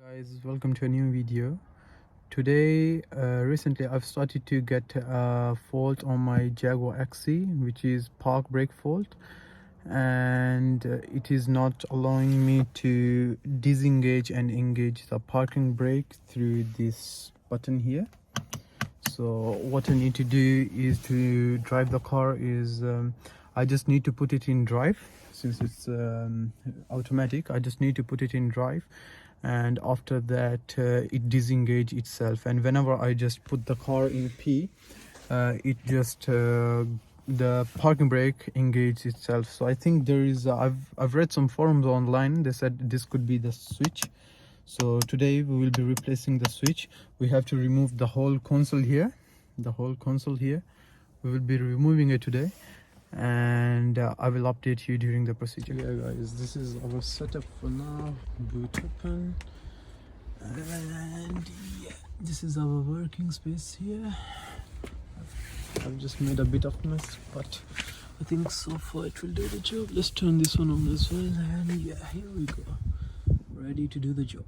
Guys, welcome to a new video. Today recently I've started to get a fault on my Jaguar XE, which is park brake fault, and it is not allowing me to disengage and engage the parking brake through this button here. So what I need to do is to drive the car is I just need to put it in drive. Since it's automatic, I just need to put it in drive, and after that it disengage itself, and whenever I just put the car in P, it just the parking brake engage itself. So I think there is I've read some forums online, they said this could be the switch. So today we will be replacing the switch. We have to remove the whole console here, we will be removing it today, and I will update you during the procedure. Yeah guys, this is our setup for now. Boot open, and yeah, this is our working space here. I've just made a bit of mess, but I think so far it will do the job. Let's turn this one on as well, and yeah, here we go, ready to do the job.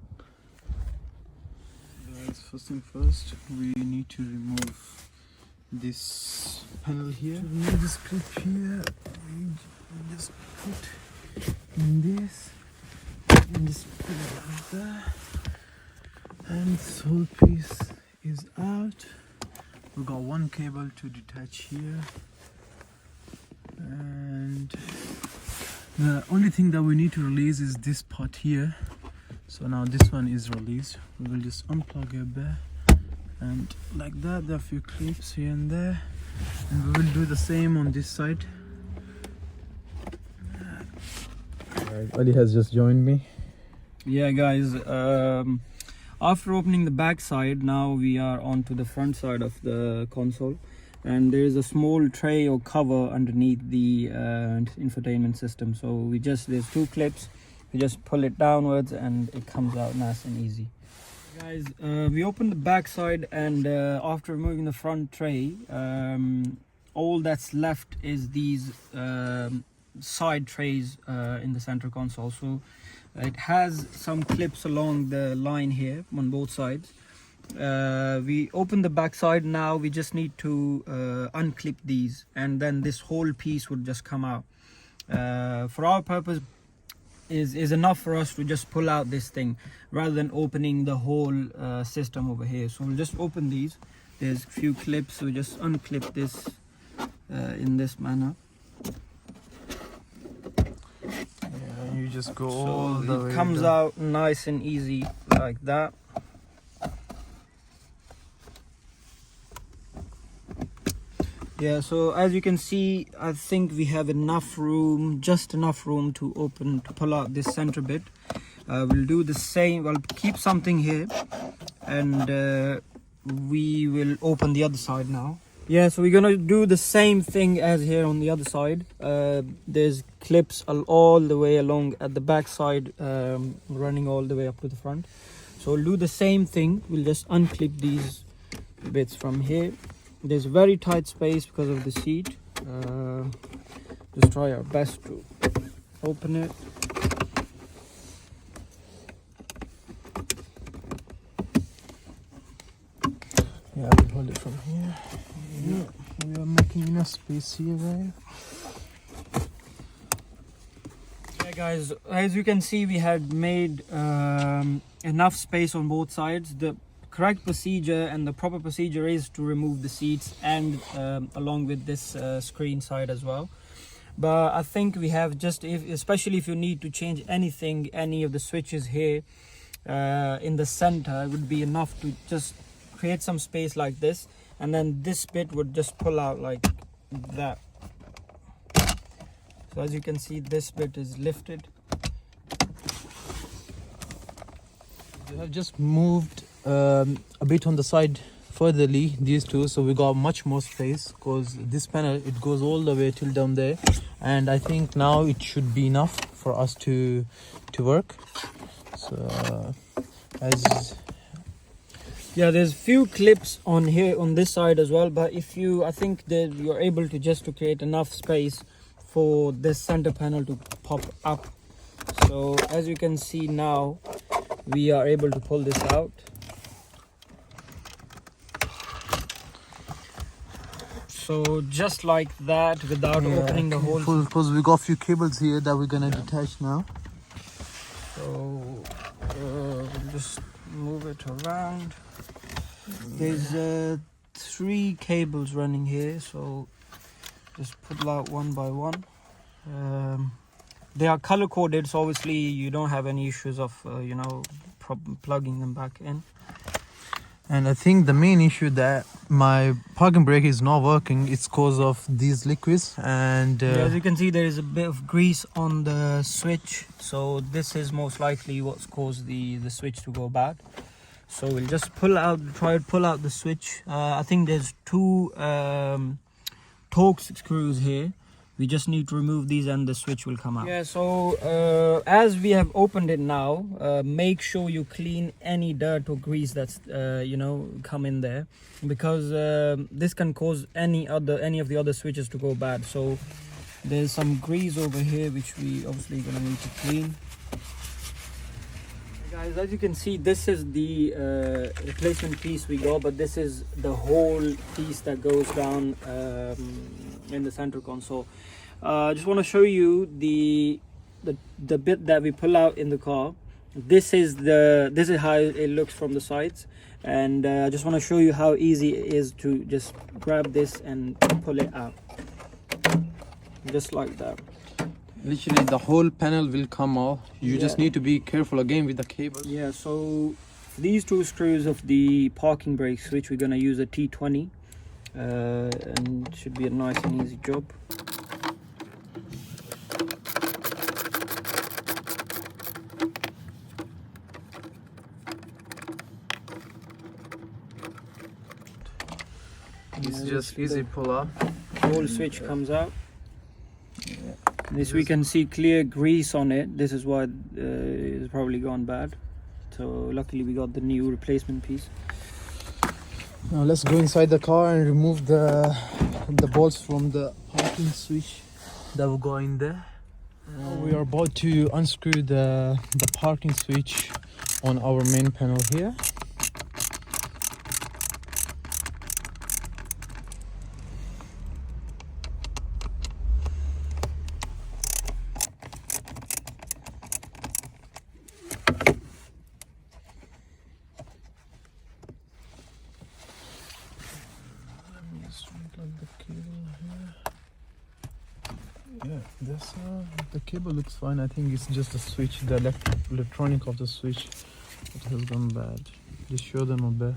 Guys, first thing first, we need to remove this panel here. To remove this clip here, we just put in this and just put it like that, and this whole piece is out. We got one cable to detach here, and the only thing that we need to release is this part here. So now this one is released. We will just unplug it there, and like that. There are a few clips here and there, and we will do the same on this side. Ali has just joined me. Yeah guys, after opening the back side, now we are onto the front side of the console, and there is a small tray or cover underneath the infotainment system. So there's two clips, we just pull it downwards and it comes out nice and easy. Guys, we opened the back side, and after removing the front tray, all that's left is these side trays in the center console. So it has some clips along the line here on both sides. We opened the back side. Now we just need to unclip these, and then this whole piece would just come out. For our purpose is enough for us to just pull out this thing rather than opening the whole system over here. So we'll just open these. There's a few clips, so we just unclip this in this manner. Yeah, you just go all the way. It comes out nice and easy like that. Yeah, so as you can see, I think we have enough room, just enough room to pull out this center bit. We'll do the same. We'll keep something here, and we will open the other side now. Yeah, so we're gonna do the same thing as here on the other side. There's clips all the way along at the back side, running all the way up to the front. So we'll do the same thing. We'll just unclip these bits from here. There's very tight space because of the seat. Just try our best to open it. Yeah, we'll hold it from here. Yeah, we are making enough space here, right? Yeah guys, as you can see, we had made enough space on both sides. The correct procedure and the proper procedure is to remove the seats, and along with this screen side as well. But I think we have especially if you need to change anything, any of the switches here in the center, it would be enough to just create some space like this, and then this bit would just pull out like that. So as you can see, this bit is lifted. We have just moved a bit on the side furtherly, these two, so we got much more space, because this panel, it goes all the way till down there, and I think now it should be enough for us to work. So yeah, there's few clips on here on this side as well, but I think that you're able to create enough space for this center panel to pop up. So as you can see now, we are able to pull this out. So just like that, without opening the holes. Because we got a few cables here that we're gonna detach now. So we'll just move it around. There's 3 cables running here, so just pull out one by one. They are color coded, so obviously you don't have any issues of plugging them back in. And I think the main issue that my parking brake is not working, it's because of these liquids. And as you can see, there is a bit of grease on the switch, so this is most likely what's caused the switch to go bad. So we'll just try to pull out the switch. I think there's 2 Torx screws here. We just need to remove these and the switch will come out. Yeah, so as we have opened it now, make sure you clean any dirt or grease that's come in there, because this can cause any of the other switches to go bad. So there's some grease over here which we obviously gonna need to clean. Guys, as you can see, this is the replacement piece we got, but this is the whole piece that goes down in the center console. I just want to show you the bit that we pull out in the car. This is how it looks from the sides, and I just want to show you how easy it is to just grab this and pull it out, just like that. literally the whole panel will come off. You just need to be careful again with the cables. Yeah, so these 2 screws of the parking brake switch, we're going to use a T20, and it should be a nice and easy job. It's just easy pull up. The whole switch comes out. This we can see clear grease on it. This is why it's probably gone bad. So luckily we got the new replacement piece. Now let's go inside the car and remove the bolts from the parking switch that will go in there. We are about to unscrew the parking switch on our main panel here. Yeah, this the cable looks fine. I think it's just the switch, the electronic of the switch that has gone bad. Just show them a bit.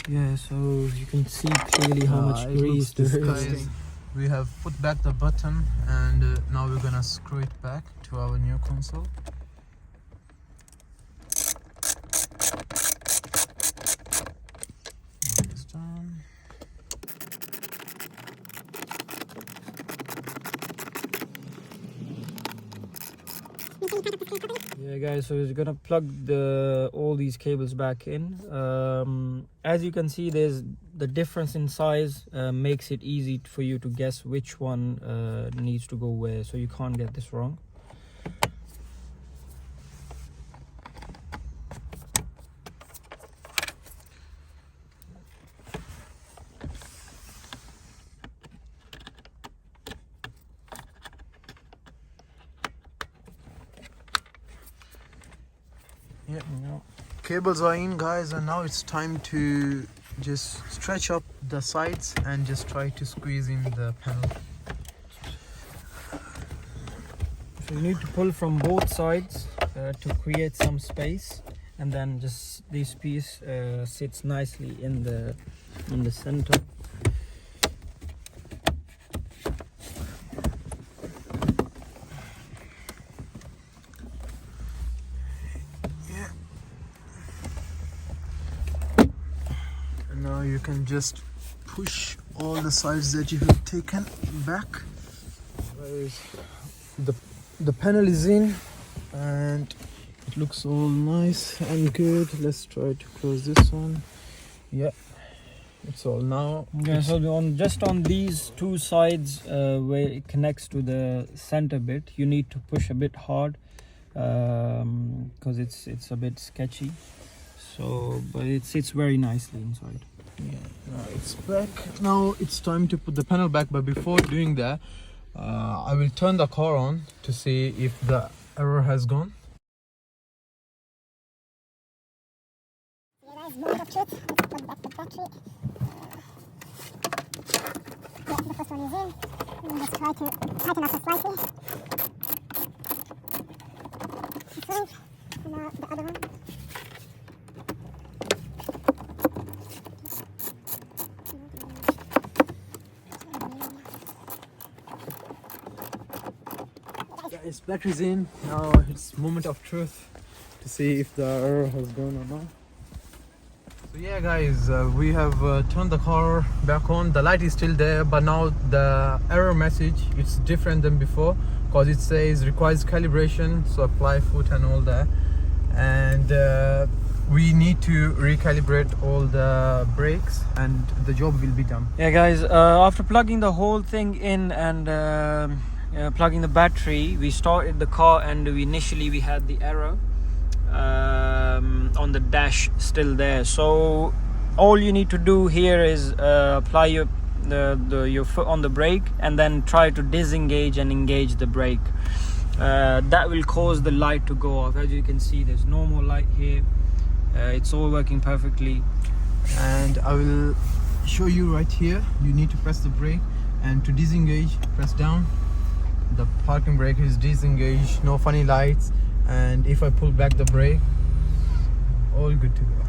Yeah, so you can see clearly how much grease there is. We have put back the button, and now we're gonna screw it back to our new console. It's done. Yeah guys, so we're gonna plug all these cables back in. As you can see, there's the difference in size makes it easy for you to guess which one needs to go where, so you can't get this wrong. Yeah, cables are in, guys, and now it's time to just stretch up the sides and just try to squeeze in the panel. So you need to pull from both sides to create some space, and then just this piece sits nicely in the center. Now you can just push all the sides that you have taken back. The panel is in and it looks all nice and good. Let's try to close this one. Yeah, it's all now. Yeah, so just on these 2 sides where it connects to the center bit, you need to push a bit hard because it's a bit sketchy. So, but it sits very nicely inside. Yeah, it's back. Now it's time to put the panel back, but before doing that, I will turn the car on to see if the error has gone. Yeah, guys, moment of truth. Let's plug back the battery. Yeah, the first one is in. And just try to tighten up it slightly. Fine. And now the other one. Guys, battery's in. Now it's moment of truth to see if the error has gone or not. So yeah guys, we have turned the car back on. The light is still there, but now the error message it's different than before, because it says requires calibration, so apply foot and all that, and we need to recalibrate all the brakes and the job will be done. Yeah guys, after plugging the whole thing in and plugging the battery, we started the car, and initially we had the error on the dash still there. So all you need to do here is apply your foot on the brake and then try to disengage and engage the brake. That will cause the light to go off. As you can see, there's no more light here. It's all working perfectly, and I will show you right here. You need to press the brake, and to disengage, press down. The parking brake is disengaged, no funny lights, and if I pull back the brake, all good to go.